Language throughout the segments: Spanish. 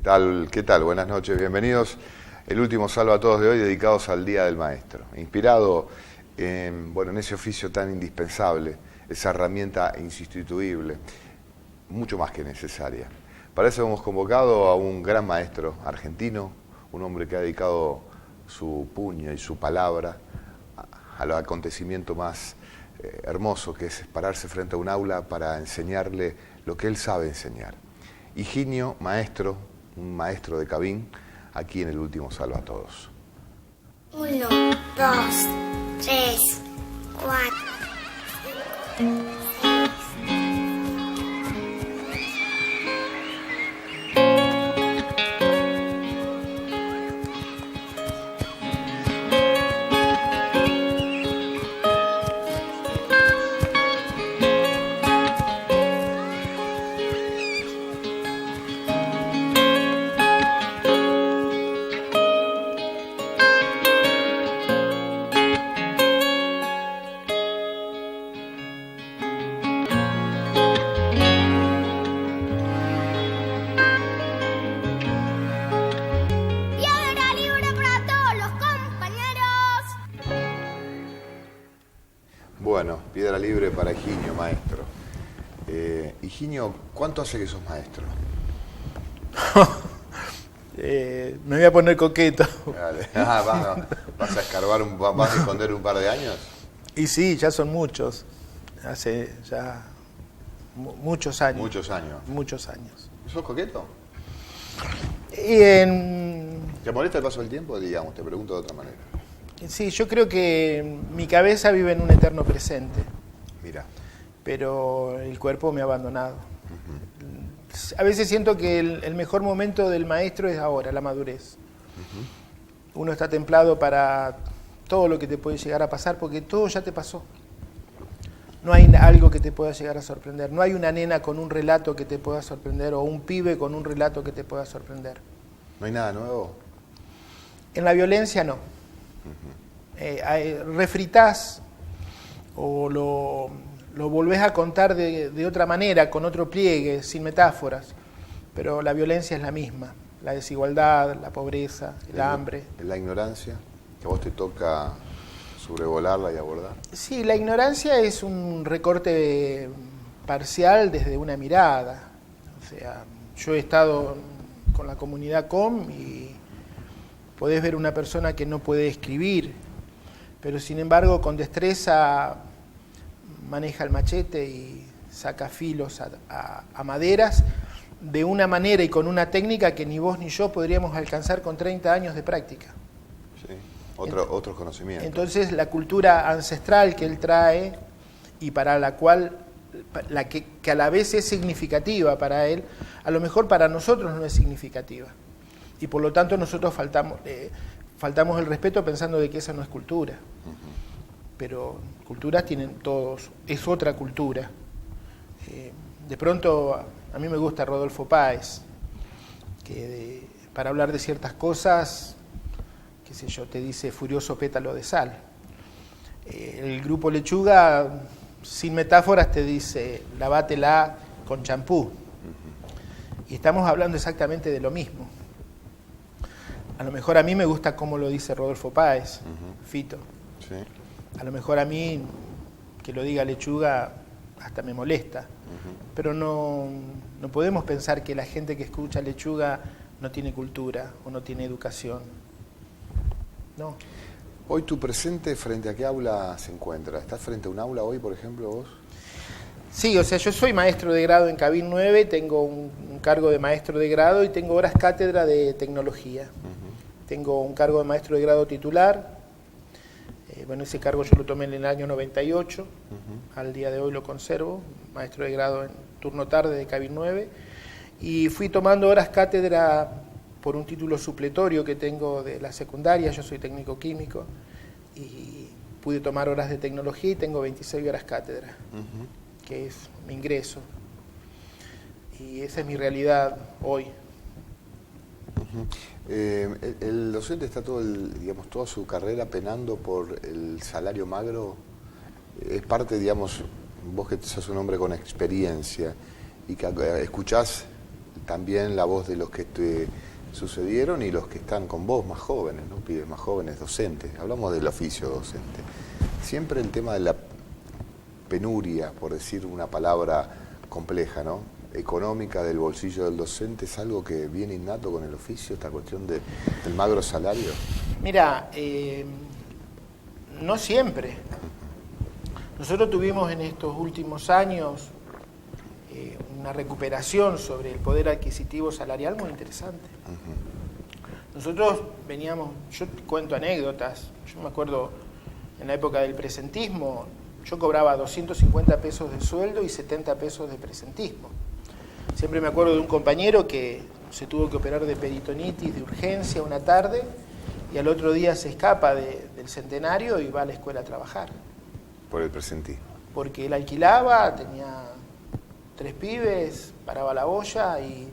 tal? ¿Qué tal? Buenas noches, bienvenidos. El último Salva a Todos de hoy, dedicados al Día del Maestro. Inspirado en ese oficio tan indispensable, esa herramienta insustituible, mucho más que necesaria. Para eso hemos convocado a un gran maestro argentino, un hombre que ha dedicado su puño y su palabra al acontecimiento más hermoso, que es pararse frente a un aula para enseñarle lo que él sabe enseñar. Higinio, maestro, un maestro de Cabín, aquí en el último Salva a Todos. 1, 2, 3, 4. Bueno, piedra libre para Higinio, maestro. Higinio, ¿cuánto hace que sos maestro? Me voy a poner coqueto. Dale. ¿Vas a escarbar, vas a esconder un par de años? Y sí, ya son muchos. Hace ya muchos años. Muchos años. Muchos años. ¿Sos coqueto? ¿Te molesta el paso del tiempo? Digamos, te pregunto de otra manera. Sí, yo creo que mi cabeza vive en un eterno presente. Mira. Pero el cuerpo me ha abandonado. A veces siento que el mejor momento del maestro es ahora, la madurez. Uno está templado para todo lo que te puede llegar a pasar, porque todo ya te pasó. No hay algo que te pueda llegar a sorprender. No hay una nena con un relato que te pueda sorprender o un pibe con un relato que te pueda sorprender. ¿No hay nada nuevo? En la violencia no. Refritás o lo volvés a contar de otra manera, con otro pliegue, sin metáforas, pero la violencia es la misma, la desigualdad, la pobreza, el hambre. La ignorancia, que a vos te toca sobrevolarla y abordar. Sí, la ignorancia es un recorte parcial desde una mirada. O sea, yo he estado con la comunidad COM y podés ver una persona que no puede escribir, pero sin embargo con destreza maneja el machete y saca filos a maderas de una manera y con una técnica que ni vos ni yo podríamos alcanzar con 30 años de práctica. Sí, otros conocimientos. Entonces la cultura ancestral que él trae y para la cual, que a la vez es significativa para él, a lo mejor para nosotros no es significativa. Y por lo tanto nosotros faltamos el respeto pensando de que esa no es cultura. Pero culturas tienen todos, es otra cultura. De pronto a mí me gusta Rodolfo Páez, que para hablar de ciertas cosas, qué sé yo, te dice furioso pétalo de sal. El grupo Lechuga, sin metáforas, te dice lavátela con champú. Y estamos hablando exactamente de lo mismo. A lo mejor a mí me gusta cómo lo dice Rodolfo Páez, Fito. Sí. A lo mejor a mí, que lo diga Lechuga, hasta me molesta. Pero no podemos pensar que la gente que escucha Lechuga no tiene cultura o no tiene educación. No. Hoy tu presente, ¿frente a qué aula se encuentra? ¿Estás frente a un aula hoy, por ejemplo, vos? Sí, o sea, yo soy maestro de grado en Cabín 9, tengo un cargo de maestro de grado y tengo horas cátedra de tecnología. Tengo un cargo de maestro de grado titular. Ese cargo yo lo tomé en el año 98, al día de hoy lo conservo, maestro de grado en turno tarde de Cabín 9, y fui tomando horas cátedra por un título supletorio que tengo de la secundaria, yo soy técnico químico, y pude tomar horas de tecnología y tengo 26 horas cátedra, que es mi ingreso, y esa es mi realidad hoy. El docente está toda su carrera penando por el salario magro. Es parte, digamos, vos que sos un hombre con experiencia y que escuchás también la voz de los que te sucedieron y los que están con vos, más jóvenes, ¿no? Pibes más jóvenes, docentes. Hablamos del oficio docente. Siempre el tema de la penuria, por decir una palabra compleja, ¿no? Económica del bolsillo del docente, es algo que viene innato con el oficio, esta cuestión del magro salario. Mira, no siempre. Nosotros tuvimos en estos últimos años una recuperación sobre el poder adquisitivo salarial muy interesante. Nosotros veníamos, yo te cuento anécdotas, yo me acuerdo en la época del presentismo, yo cobraba 250 pesos de sueldo y 70 pesos de presentismo. Siempre me acuerdo de un compañero que se tuvo que operar de peritonitis de urgencia una tarde y al otro día se escapa del Centenario y va a la escuela a trabajar. Por el presentismo. Porque él alquilaba, tenía 3 pibes, paraba la olla y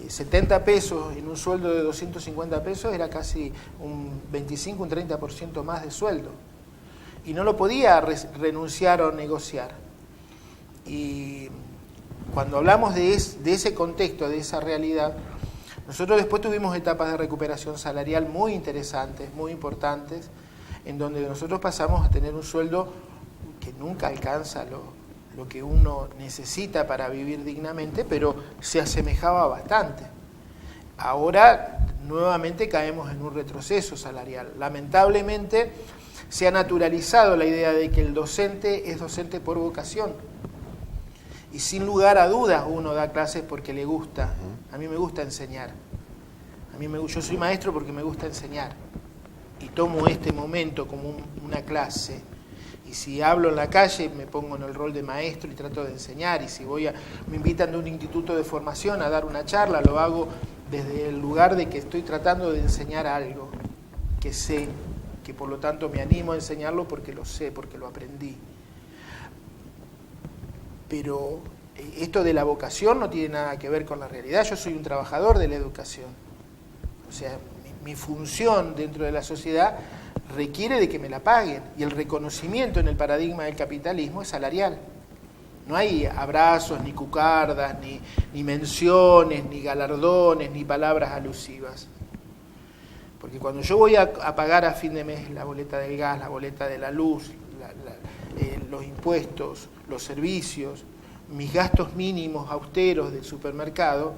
70 pesos en un sueldo de 250 pesos era casi un 25, un 30% más de sueldo. Y no lo podía renunciar o negociar. Y cuando hablamos de ese contexto, de esa realidad, nosotros después tuvimos etapas de recuperación salarial muy interesantes, muy importantes, en donde nosotros pasamos a tener un sueldo que nunca alcanza lo que uno necesita para vivir dignamente, pero se asemejaba bastante. Ahora nuevamente caemos en un retroceso salarial. Lamentablemente se ha naturalizado la idea de que el docente es docente por vocación. Y sin lugar a dudas uno da clases porque le gusta. A mí me gusta enseñar. Yo soy maestro porque me gusta enseñar. Y tomo este momento como una clase. Y si hablo en la calle me pongo en el rol de maestro y trato de enseñar. Y si me invitan de un instituto de formación a dar una charla, lo hago desde el lugar de que estoy tratando de enseñar algo que sé, que por lo tanto me animo a enseñarlo porque lo sé, porque lo aprendí. Pero esto de la vocación no tiene nada que ver con la realidad. Yo soy un trabajador de la educación. O sea, mi función dentro de la sociedad requiere de que me la paguen. Y el reconocimiento en el paradigma del capitalismo es salarial. No hay abrazos, ni cucardas, ni menciones, ni galardones, ni palabras alusivas. Porque cuando yo voy a pagar a fin de mes la boleta del gas, la boleta de la luz, los impuestos, los servicios, mis gastos mínimos austeros del supermercado,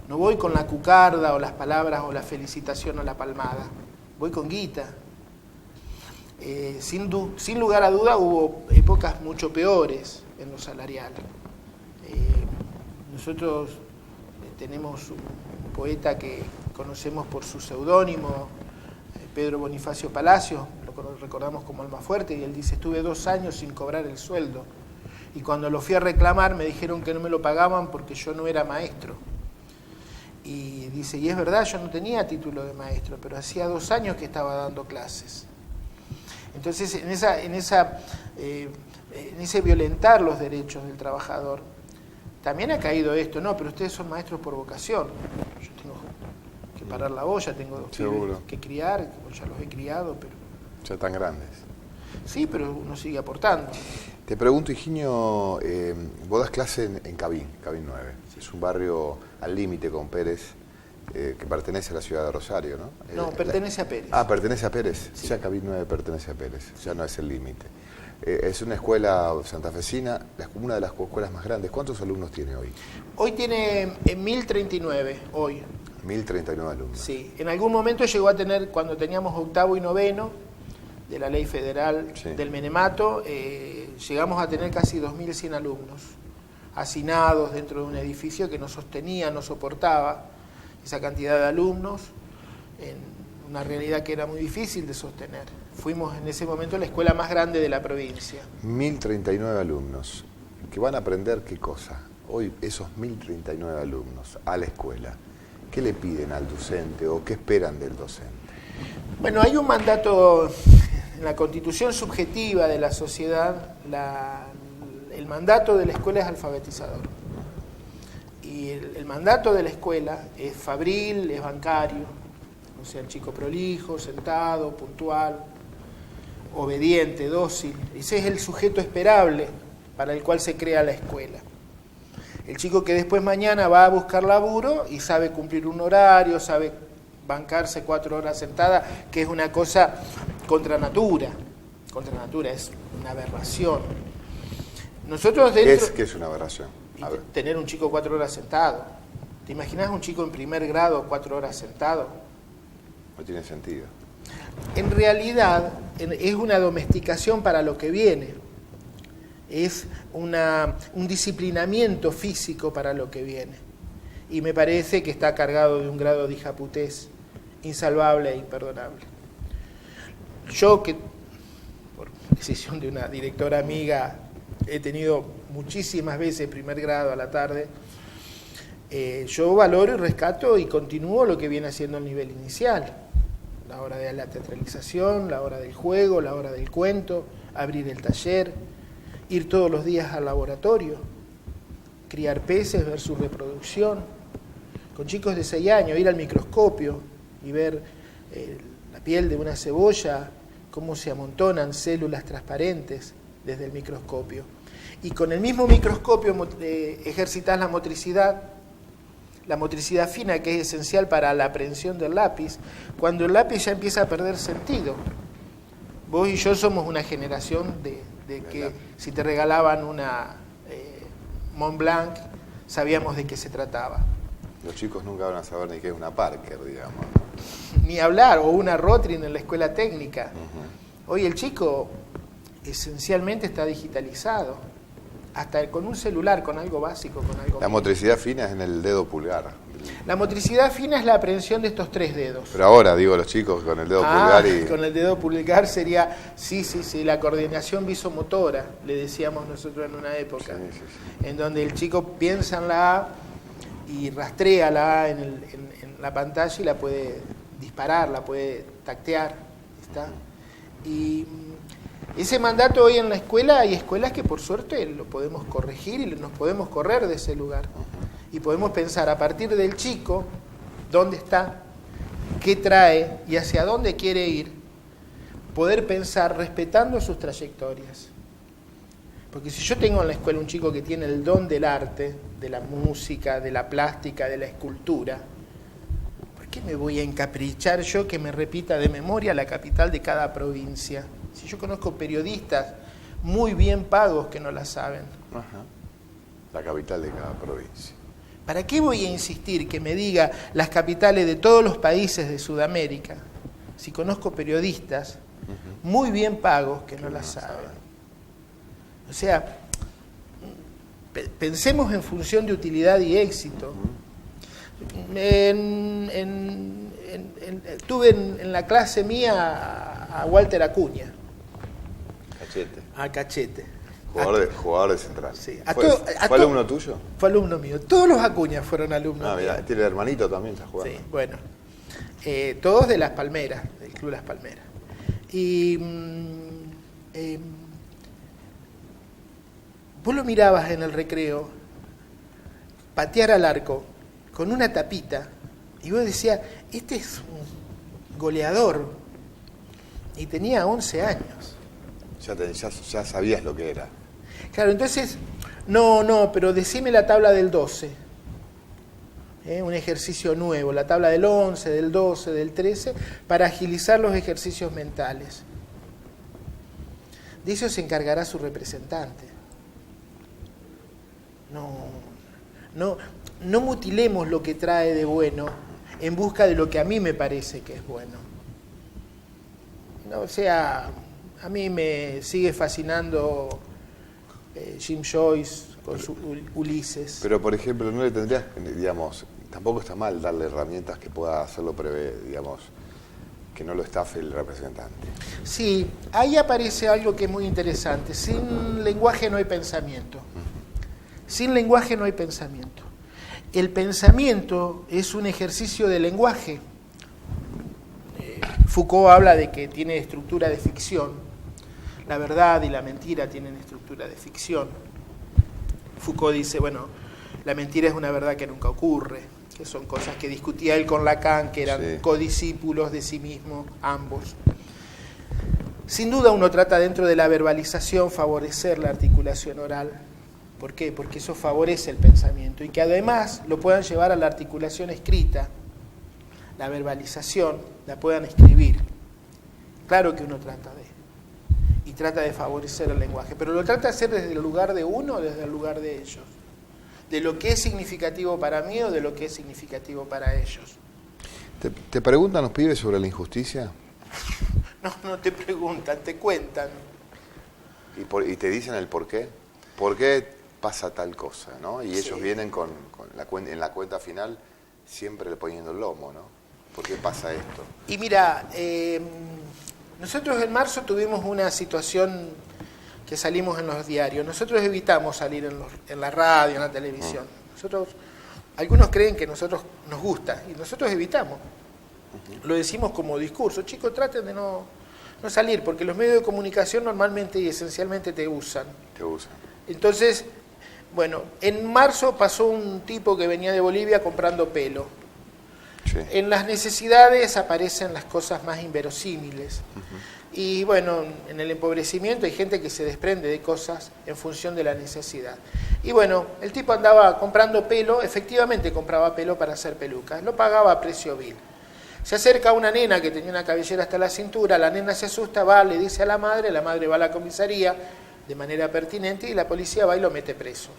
no voy con la cucarda o las palabras o la felicitación o la palmada, voy con guita. Sin lugar a duda hubo épocas mucho peores en lo salarial. Nosotros tenemos un poeta que conocemos por su seudónimo, Pedro Bonifacio Palacios, lo recordamos como Almafuerte, y él dice: estuve 2 años sin cobrar el sueldo, y cuando lo fui a reclamar me dijeron que no me lo pagaban porque yo no era maestro. Y dice, y es verdad, yo no tenía título de maestro, pero hacía 2 años que estaba dando clases. Entonces, en ese violentar los derechos del trabajador, también ha caído esto: no, pero ustedes son maestros por vocación. Yo tengo que parar la olla, tengo 2 pibes que criar, ya los he criado, pero... Ya están grandes. Sí, pero uno sigue aportando. Te pregunto, Higinio, vos das clase en Cavín 9. Sí. Es un barrio al límite con Pérez, que pertenece a la ciudad de Rosario, ¿no? No, pertenece a Pérez. Ah, pertenece a Pérez. Sí. Ya Cavín 9 pertenece a Pérez, ya no es el límite. Es una escuela santafesina, una de las escuelas más grandes. ¿Cuántos alumnos tiene hoy? Hoy tiene 1039, hoy. 1039 alumnos. Sí, en algún momento llegó a tener, cuando teníamos 8º y 9º de la ley federal del Menemato, llegamos a tener casi 2100 alumnos hacinados dentro de un edificio que nos sostenía, nos soportaba esa cantidad de alumnos en una realidad que era muy difícil de sostener. Fuimos en ese momento la escuela más grande de la provincia. 1039 alumnos, que van a aprender qué cosa. Hoy esos 1039 alumnos a la escuela, ¿qué le piden al docente o qué esperan del docente? Bueno, hay un mandato en la constitución subjetiva de la sociedad, el mandato de la escuela es alfabetizador. Y el mandato de la escuela es fabril, es bancario, o sea, el chico prolijo, sentado, puntual, obediente, dócil. Ese es el sujeto esperable para el cual se crea la escuela. El chico que después mañana va a buscar laburo y sabe cumplir un horario, sabe bancarse 4 horas sentada, que es una cosa contra natura. Contra natura, es una aberración. Nosotros dentro... ¿Qué es una aberración? A ver. Tener un chico 4 horas sentado. ¿Te imaginas un chico en primer grado 4 horas sentado? No tiene sentido. En realidad es una domesticación para lo que viene. Es un disciplinamiento físico para lo que viene. Y me parece que está cargado de un grado de hijaputez insalvable e imperdonable. Yo, que por decisión de una directora amiga he tenido muchísimas veces primer grado a la tarde, yo valoro y rescato y continúo lo que viene haciendo el nivel inicial. La hora de la teatralización, la hora del juego, la hora del cuento, abrir el taller, ir todos los días al laboratorio, criar peces, ver su reproducción. Con chicos de 6 años, ir al microscopio y ver la piel de una cebolla, cómo se amontonan células transparentes desde el microscopio. Y con el mismo microscopio ejercitas la motricidad fina, que es esencial para la aprehensión del lápiz, cuando el lápiz ya empieza a perder sentido. Vos y yo somos una generación de que si te regalaban una Mont Blanc, sabíamos de qué se trataba. Los chicos nunca van a saber ni qué es una Parker, digamos, ¿no? Ni hablar, o una Rotring en la escuela técnica. Hoy el chico esencialmente está digitalizado, hasta con un celular, con algo básico, con algo... La motricidad fina es en el dedo pulgar. La motricidad fina es la aprehensión de estos 3 dedos. Pero ahora, digo, los chicos con el dedo pulgar y... Con el dedo pulgar sería, sí, la coordinación visomotora, le decíamos nosotros en una época, sí. En donde el chico piensa en la A y rastrea la A en la pantalla y la puede disparar, la puede tactear, ¿está? Y ese mandato hoy en la escuela, hay escuelas que por suerte lo podemos corregir y nos podemos correr de ese lugar. Y podemos pensar a partir del chico, dónde está, qué trae y hacia dónde quiere ir, poder pensar respetando sus trayectorias. Porque si yo tengo en la escuela un chico que tiene el don del arte, de la música, de la plástica, de la escultura, ¿por qué me voy a encaprichar yo que me repita de memoria la capital de cada provincia? Si yo conozco periodistas muy bien pagos que no la saben. Ajá. La capital de cada provincia. ¿Para qué voy a insistir que me diga las capitales de todos los países de Sudamérica si conozco periodistas muy bien pagos que no la saben? O sea, pensemos en función de utilidad y éxito. Tuve en la clase mía a Walter Acuña. Cachete. A Cachete. Jugador de Central. Sí. ¿Fue alumno tuyo? Fue alumno mío. Todos los Acuñas fueron alumnos míos. Tiene el hermanito también, está jugando. Sí, bueno. Todos de Las Palmeras, del Club Las Palmeras. Y vos lo mirabas en el recreo, patear al arco, con una tapita, y vos decías, este es un goleador. Y tenía 11 años. Ya sabías lo que era. Claro, entonces, no, pero decime la tabla del 12. Un ejercicio nuevo, la tabla del 11, del 12, del 13, para agilizar los ejercicios mentales. De eso se encargará su representante. No mutilemos lo que trae de bueno en busca de lo que a mí me parece que es bueno. No, o sea, a mí me sigue fascinando Jim Joyce con su Ulises. Pero, por ejemplo, no le tendrías, digamos, tampoco está mal darle herramientas que pueda hacerlo digamos, que no lo estafe el representante. Sí, ahí aparece algo que es muy interesante. Sin lenguaje no hay pensamiento. Sin lenguaje no hay pensamiento. El pensamiento es un ejercicio de lenguaje. Foucault habla de que tiene estructura de ficción. La verdad y la mentira tienen estructura de ficción. Foucault dice, bueno, la mentira es una verdad que nunca ocurre, que son cosas que discutía él con Lacan, que eran codiscípulos de sí mismo, ambos. Sin duda uno trata dentro de la verbalización favorecer la articulación oral, ¿Por qué? Porque eso favorece el pensamiento y que además lo puedan llevar a la articulación escrita, la verbalización, la puedan escribir. Claro que uno trata de favorecer el lenguaje, pero lo trata de hacer desde el lugar de uno o desde el lugar de ellos. De lo que es significativo para mí o de lo que es significativo para ellos. ¿Te preguntan los pibes sobre la injusticia? No te preguntan, te cuentan. ¿Y te dicen el por qué? ¿Por qué pasa tal cosa, ¿no? Y ellos Sí. vienen en la cuenta final siempre le poniendo el lomo, ¿no? ¿Por qué pasa esto? Y mira, nosotros en marzo tuvimos una situación que salimos en los diarios. Nosotros evitamos salir en la radio, en la televisión. Algunos creen que nosotros nos gusta y nosotros evitamos. Lo decimos como discurso. Chicos, traten de no salir, porque los medios de comunicación normalmente y esencialmente te usan. Entonces, bueno, en marzo pasó un tipo que venía de Bolivia comprando pelo. Sí. En las necesidades aparecen las cosas más inverosímiles. Y bueno, en el empobrecimiento hay gente que se desprende de cosas en función de la necesidad. Y bueno, el tipo andaba comprando pelo, efectivamente compraba pelo para hacer pelucas, lo pagaba a precio vil. Se acerca una nena que tenía una cabellera hasta la cintura, la nena se asusta, va, le dice a la madre va a la comisaría de manera pertinente y la policía va y lo mete preso.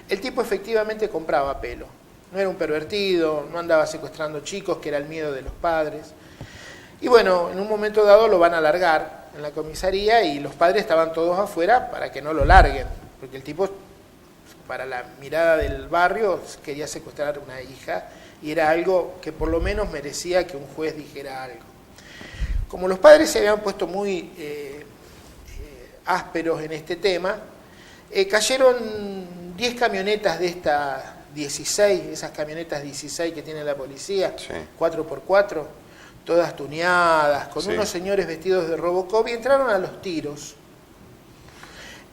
El tipo efectivamente compraba pelo, no era un pervertido, no andaba secuestrando chicos, que era el miedo de los padres. Y bueno, en un momento dado lo van a largar en la comisaría y los padres estaban todos afuera para que no lo larguen, porque el tipo, para la mirada del barrio, quería secuestrar a una hija y era algo que por lo menos merecía que un juez dijera algo. Como los padres se habían puesto muy ásperos en este tema, cayeron 10 camionetas de estas 16, esas camionetas 16 que tiene la policía, sí. 4x4, todas tuneadas, con sí. unos señores vestidos de Robocop y entraron a los tiros.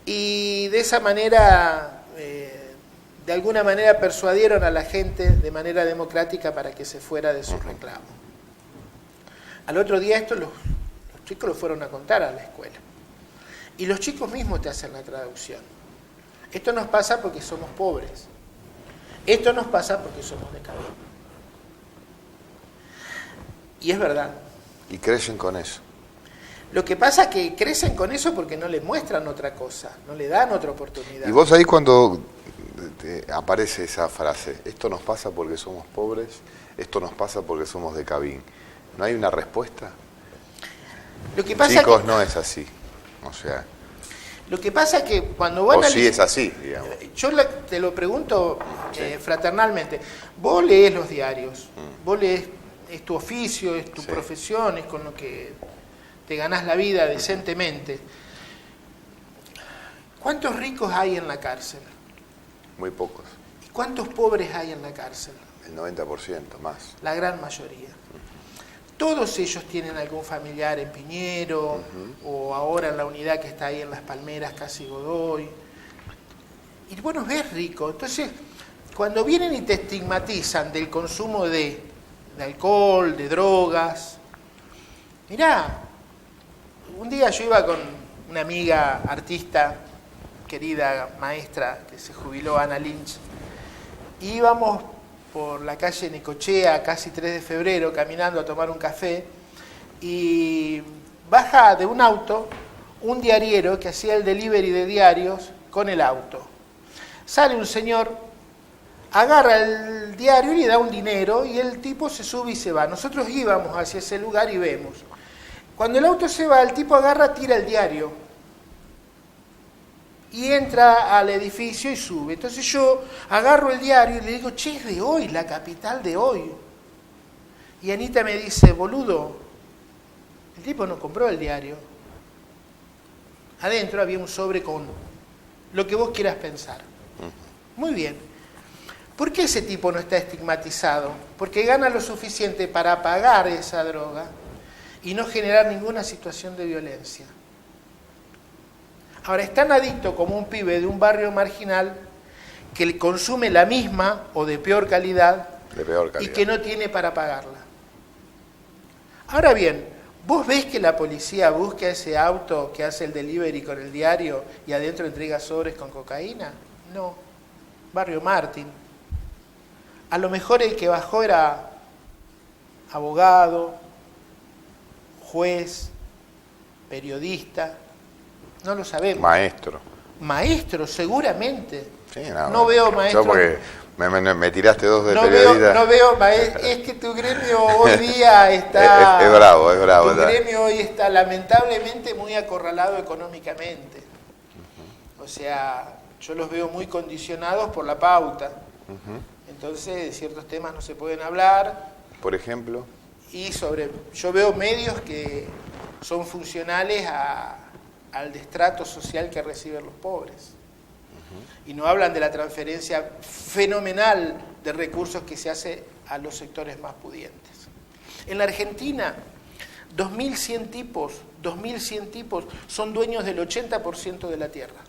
Y de esa manera, de alguna manera persuadieron a la gente de manera democrática para que se fuera de su reclamo. Al otro día los chicos lo fueron a contar a la escuela. Y los chicos mismos te hacen la traducción. Esto nos pasa porque somos pobres. Esto nos pasa porque somos de Cabín. Y es verdad. Y crecen con eso. Lo que pasa es que crecen con eso porque no les muestran otra cosa, no le dan otra oportunidad. Y vos ahí cuando te aparece esa frase, esto nos pasa porque somos pobres, esto nos pasa porque somos de Cabín, ¿no hay una respuesta? Lo que pasa Chicos, que, no es así. O sea, lo que pasa es que cuando vos o sí es así, digamos. Yo te lo pregunto fraternalmente. Vos lees los diarios, vos lees, es tu oficio, es tu profesión, es con lo que te ganás la vida decentemente. ¿Cuántos ricos hay en la cárcel? Muy pocos. ¿Y cuántos pobres hay en la cárcel? El 90% más. La gran mayoría. Todos ellos tienen algún familiar en Piñero, o ahora en la unidad que está ahí en Las Palmeras, casi Godoy. Y vos nos ves rico. Entonces, cuando vienen y te estigmatizan del consumo de alcohol, de drogas, mirá, un día yo iba con una amiga artista, querida maestra, que se jubiló, Ana Lynch, y íbamos por la calle Necochea, casi 3 de febrero, caminando a tomar un café, y baja de un auto un diariero que hacía el delivery de diarios con el auto. Sale un señor, agarra el diario y le da un dinero, y el tipo se sube y se va. Nosotros íbamos hacia ese lugar y vemos. Cuando el auto se va, el tipo agarra, tira el diario y entra al edificio y sube. Entonces yo agarro el diario y le digo, che, es de hoy, la capital de hoy. Y Anita me dice, boludo, el tipo no compró el diario. Adentro había un sobre con lo que vos quieras pensar. Muy bien. ¿Por qué ese tipo no está estigmatizado? Porque gana lo suficiente para pagar esa droga y no generar ninguna situación de violencia. Ahora, es tan adicto como un pibe de un barrio marginal que consume la misma o de peor calidad, y que no tiene para pagarla. Ahora bien, ¿vos ves que la policía busca ese auto que hace el delivery con el diario y adentro entrega sobres con cocaína? No, Barrio Martín. A lo mejor el que bajó era abogado, juez, periodista, no lo sabemos. Maestro, seguramente. Sí, no veo maestro. Yo porque me tiraste dos de no periodista. No veo maestro. Es que tu gremio hoy día está... es bravo. Tu gremio hoy está lamentablemente muy acorralado económicamente. O sea, yo los veo muy condicionados por la pauta. Entonces, de ciertos temas no se pueden hablar. Por ejemplo. Y yo veo medios que son funcionales al destrato social que reciben los pobres. Y no hablan de la transferencia fenomenal de recursos que se hace a los sectores más pudientes. En la Argentina, 2.100 tipos son dueños del 80% de la tierra.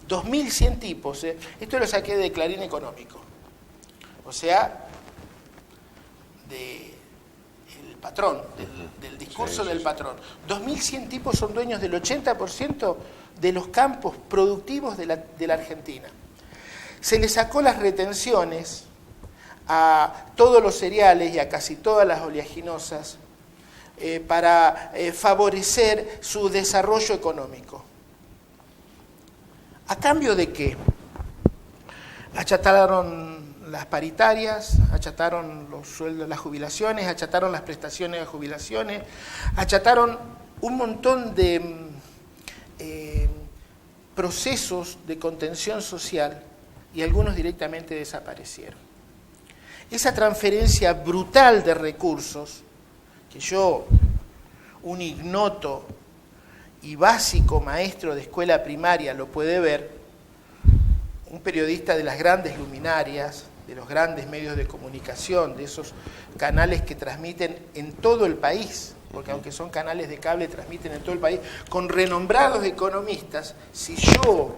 2.100 tipos, esto lo saqué de Clarín Económico, o sea, del patrón, del discurso del patrón. 2.100 tipos son dueños del 80% de los campos productivos de la Argentina. Se le sacó las retenciones a todos los cereales y a casi todas las oleaginosas para favorecer su desarrollo económico. ¿A cambio de qué? Achataron las paritarias, achataron los sueldos, las jubilaciones, achataron las prestaciones de jubilaciones, achataron un montón de procesos de contención social y algunos directamente desaparecieron. Esa transferencia brutal de recursos, que yo, un ignoto y básico maestro de escuela primaria lo puede ver, un periodista de las grandes luminarias, de los grandes medios de comunicación, de esos canales que transmiten en todo el país, porque aunque son canales de cable, transmiten en todo el país, con renombrados economistas. Si yo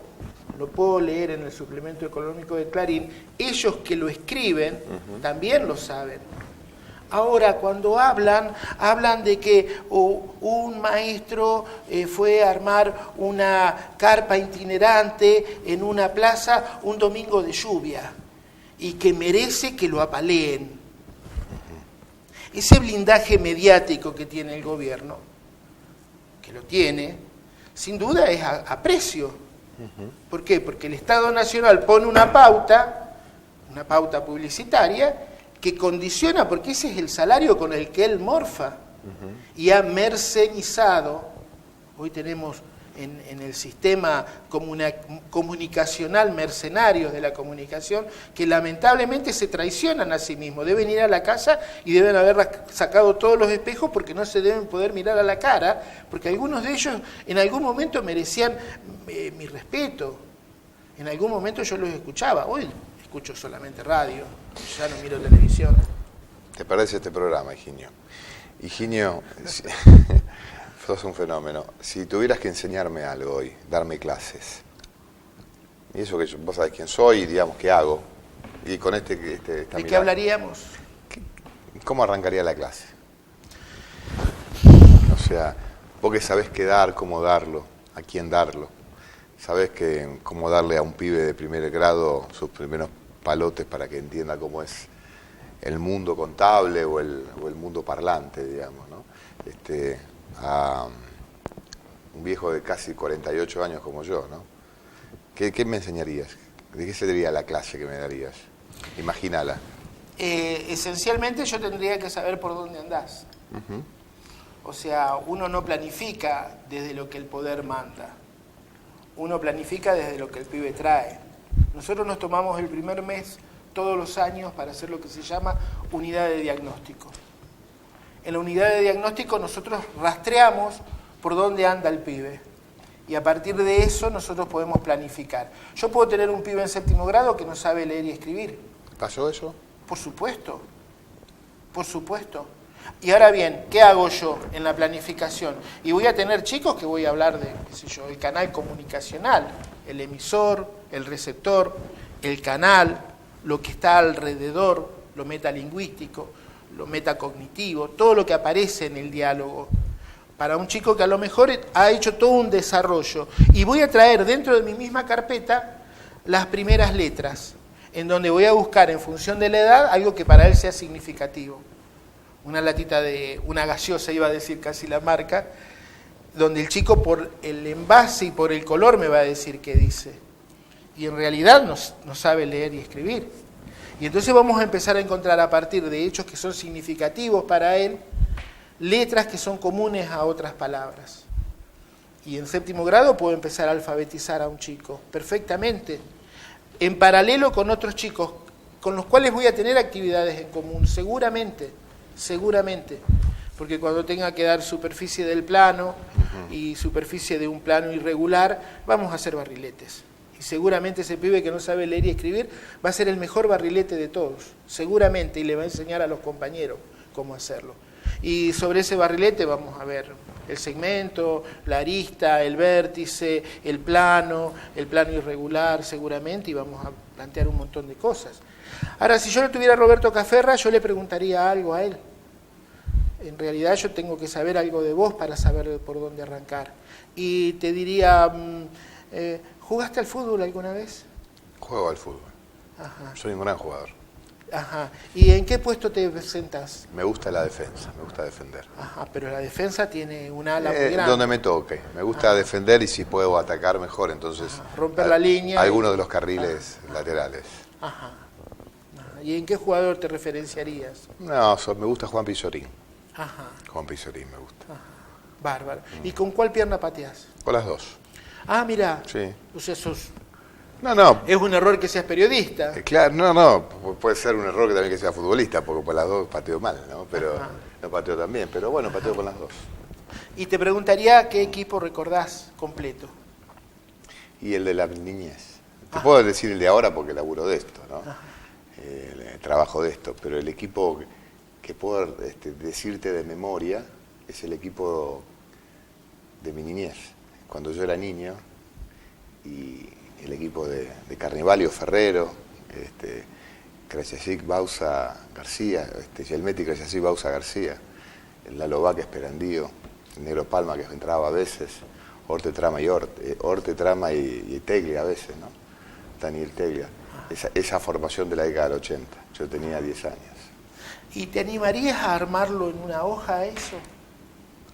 lo puedo leer en el suplemento económico de Clarín, ellos que lo escriben también lo saben. Ahora, cuando hablan de que un maestro fue a armar una carpa itinerante en una plaza un domingo de lluvia y que merece que lo apaleen. Ese blindaje mediático que tiene el gobierno, que lo tiene, sin duda es a precio. ¿Por qué? Porque el Estado Nacional pone una pauta publicitaria, que condiciona, porque ese es el salario con el que él morfa, y ha mercenizado. Hoy tenemos en el sistema comunicacional mercenarios de la comunicación que lamentablemente se traicionan a sí mismos. Deben ir a la casa y deben haber sacado todos los espejos porque no se deben poder mirar a la cara, porque algunos de ellos en algún momento merecían mi respeto. En algún momento yo los escuchaba. Hoy escucho solamente radio, ya no miro televisión. ¿Te parece este programa, Higinio? Higinio, sos un fenómeno. Si tuvieras que enseñarme algo hoy, darme clases, y eso que vos sabés quién soy y digamos qué hago, y con esta ¿De mirada, qué hablaríamos? ¿Cómo arrancaría la clase? O sea, vos que sabés qué dar, cómo darlo, a quién darlo. Sabés cómo darle a un pibe de primer grado sus primeros palotes para que entienda cómo es el mundo contable o el mundo parlante, digamos, ¿no? A un viejo de casi 48 años como yo, ¿no? ¿Qué me enseñarías? ¿De qué sería la clase que me darías? Imagínala. Esencialmente yo tendría que saber por dónde andás. O sea, uno no planifica desde lo que el poder manda. Uno planifica desde lo que el pibe trae. Nosotros nos tomamos el primer mes todos los años para hacer lo que se llama unidad de diagnóstico. En la unidad de diagnóstico nosotros rastreamos por dónde anda el pibe. Y a partir de eso nosotros podemos planificar. Yo puedo tener un pibe en 7º grado que no sabe leer y escribir. ¿Pasó eso? Por supuesto. Por supuesto. Y ahora bien, ¿qué hago yo en la planificación? Y voy a tener chicos que voy a hablar de, qué sé yo, el canal comunicacional, el emisor, el receptor, el canal, lo que está alrededor, lo metalingüístico, lo metacognitivo, todo lo que aparece en el diálogo. Para un chico que a lo mejor ha hecho todo un desarrollo. Y voy a traer dentro de mi misma carpeta las primeras letras, en donde voy a buscar en función de la edad algo que para él sea significativo. Una latita de una gaseosa, iba a decir casi la marca, donde el chico por el envase y por el color me va a decir qué dice. Y en realidad no sabe leer y escribir. Y entonces vamos a empezar a encontrar a partir de hechos que son significativos para él, letras que son comunes a otras palabras. Y en 7º grado puedo empezar a alfabetizar a un chico perfectamente, en paralelo con otros chicos con los cuales voy a tener actividades en común, seguramente, porque cuando tenga que dar superficie del plano y superficie de un plano irregular, vamos a hacer barriletes. Y seguramente ese pibe que no sabe leer y escribir va a ser el mejor barrilete de todos, seguramente, y le va a enseñar a los compañeros cómo hacerlo. Y sobre ese barrilete vamos a ver el segmento, la arista, el vértice, el plano irregular seguramente, y vamos a plantear un montón de cosas. Ahora, si yo no tuviera a Roberto Caferra, yo le preguntaría algo a él. En realidad yo tengo que saber algo de vos para saber por dónde arrancar. Y te diría, ¿jugaste al fútbol alguna vez? Juego al fútbol. Ajá. Soy un gran jugador. Ajá. ¿Y en qué puesto te sentás? Me gusta la defensa, me gusta defender. Ajá, pero la defensa tiene un ala muy grande. Donde me toque. Me gusta defender y si puedo atacar mejor, entonces... romper la línea. Algunos de los carriles laterales. Ajá. ¿Y en qué jugador te referenciarías? No, me gusta Juan Pizorín. Ajá. Juan Pizorín me gusta. Ajá. Bárbaro. ¿Y con cuál pierna pateás? Con las dos. Ah, mira. Sí. O sea, No. Es un error que seas periodista. Claro, no. Puede ser un error que también que sea futbolista, porque por las dos pateo mal, ¿no? Pero no pateo tan bien. Pero bueno, pateo con las dos. Y te preguntaría qué equipo recordás completo. Y el de la niñez. Te puedo decir el de ahora porque laburo de esto, ¿no? Trabajo de esto, pero el equipo que puedo decirte de memoria es el equipo de mi niñez, cuando yo era niño, y el equipo de Carnivalio Ferrero, Krajcic, Bausa, García, Gelmetti, Krajcic, Bausa, García, el Lalo Vázquez, Perandío, el Negro Palma que entraba a veces, Orte Trama y Teglia a veces, ¿no? Daniel Teglia. Esa formación de la década del 80. Yo tenía 10 años. ¿Y te animarías a armarlo en una hoja eso?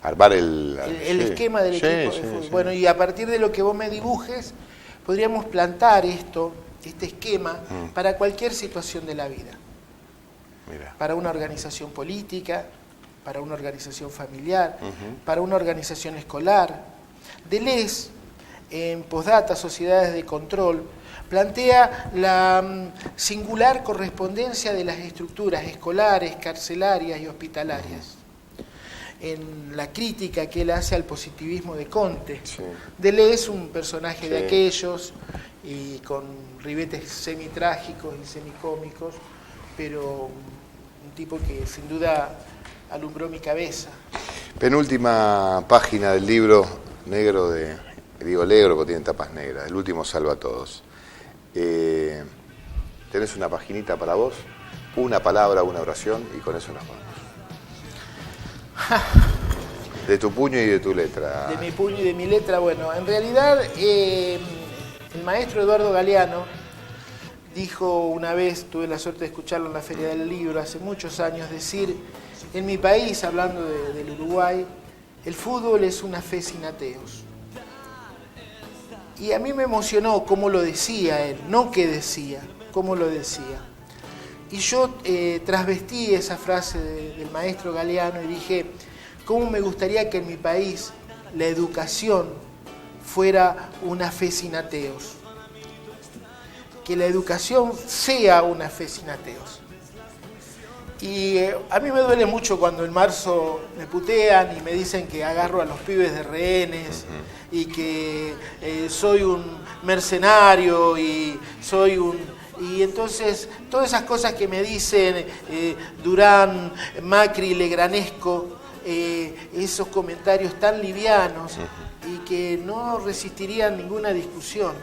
Armar el esquema del equipo de fútbol. Sí. Bueno, y a partir de lo que vos me dibujes, podríamos plantar este esquema para cualquier situación de la vida. Mira. Para una organización política, para una organización familiar, para una organización escolar. Deleuze, en Postdata, Sociedades de Control, plantea la singular correspondencia de las estructuras escolares, carcelarias y hospitalarias. En la crítica que él hace al positivismo de Comte. Sí. Deleuze es un personaje de aquellos, y con ribetes semitrágicos y semicómicos, pero un tipo que sin duda alumbró mi cabeza. Penúltima página del libro negro negro porque tiene tapas negras, el último salva a todos. Tenés una paginita para vos, una palabra, una oración, y con eso nos vamos. De tu puño y de tu letra. De mi puño y de mi letra, bueno, en realidad el maestro Eduardo Galeano dijo una vez, tuve la suerte de escucharlo en la Feria del Libro hace muchos años, decir, en mi país, hablando del Uruguay, el fútbol es una fe sin ateos. Y a mí me emocionó cómo lo decía él, no qué decía, cómo lo decía. Y yo trasvestí esa frase del maestro Galeano y dije, ¿cómo me gustaría que en mi país la educación fuera una fe sin ateos? Que la educación sea una fe sin ateos. Y a mí me duele mucho cuando en marzo me putean y me dicen que agarro a los pibes de rehenes y que soy un mercenario y soy un... Y entonces, todas esas cosas que me dicen Durán, Macri, Legranesco, esos comentarios tan livianos y que no resistirían ninguna discusión,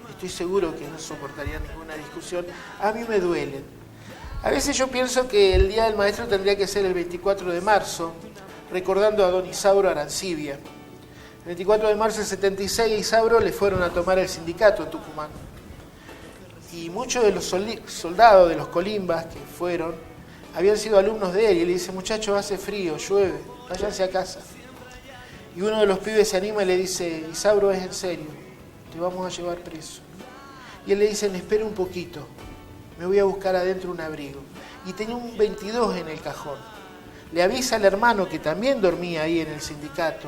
estoy seguro que no soportarían ninguna discusión, a mí me duelen. A veces yo pienso que el Día del Maestro tendría que ser el 24 de marzo, recordando a don Isauro Arancibia. El 24 de marzo del 76 a Isauro le fueron a tomar el sindicato a Tucumán. Y muchos de los soldados de los colimbas que fueron, habían sido alumnos de él, y le dice, muchachos, hace frío, llueve, váyanse a casa. Y uno de los pibes se anima y le dice, Isabro, es en serio, te vamos a llevar preso. Y él le dice, espere un poquito, me voy a buscar adentro un abrigo. Y tenía un 22 en el cajón. Le avisa al hermano que también dormía ahí en el sindicato,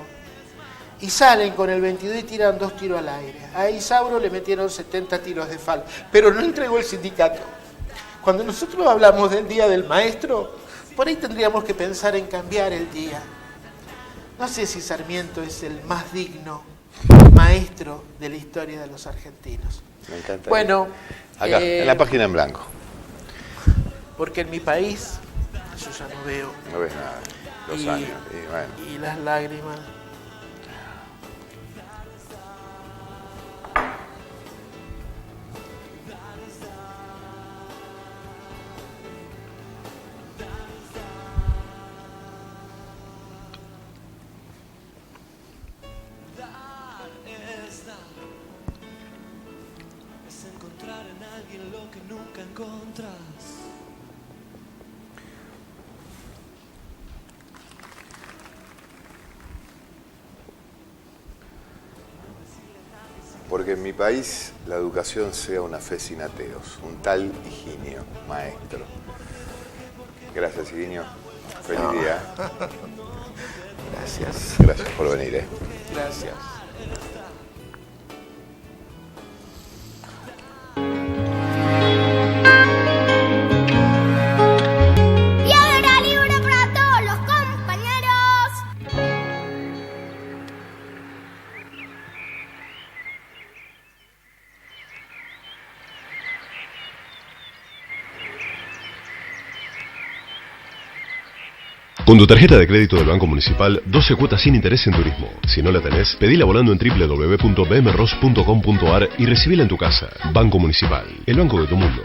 y salen con el 22 y tiran 2 tiros al aire. A Isabro le metieron 70 tiros de FAL, pero no entregó el sindicato. Cuando nosotros hablamos del Día del Maestro, por ahí tendríamos que pensar en cambiar el día. No sé si Sarmiento es el más digno maestro de la historia de los argentinos. Me encanta. Bueno, acá, en la página en blanco. Porque en mi país yo ya no veo. No ves nada. Los años. Y bueno. Y las lágrimas. Porque en mi país la educación sea una fe sin ateos. Un tal Higinio, maestro. Gracias, Higinio. Feliz día. Gracias. Gracias por venir. Gracias. Piedra libre para todos los compañeros. Con tu tarjeta de crédito del Banco Municipal, 12 cuotas sin interés en turismo. Si no la tenés, pedila volando en www.bmros.com.ar y recibila en tu casa. Banco Municipal, el banco de tu mundo.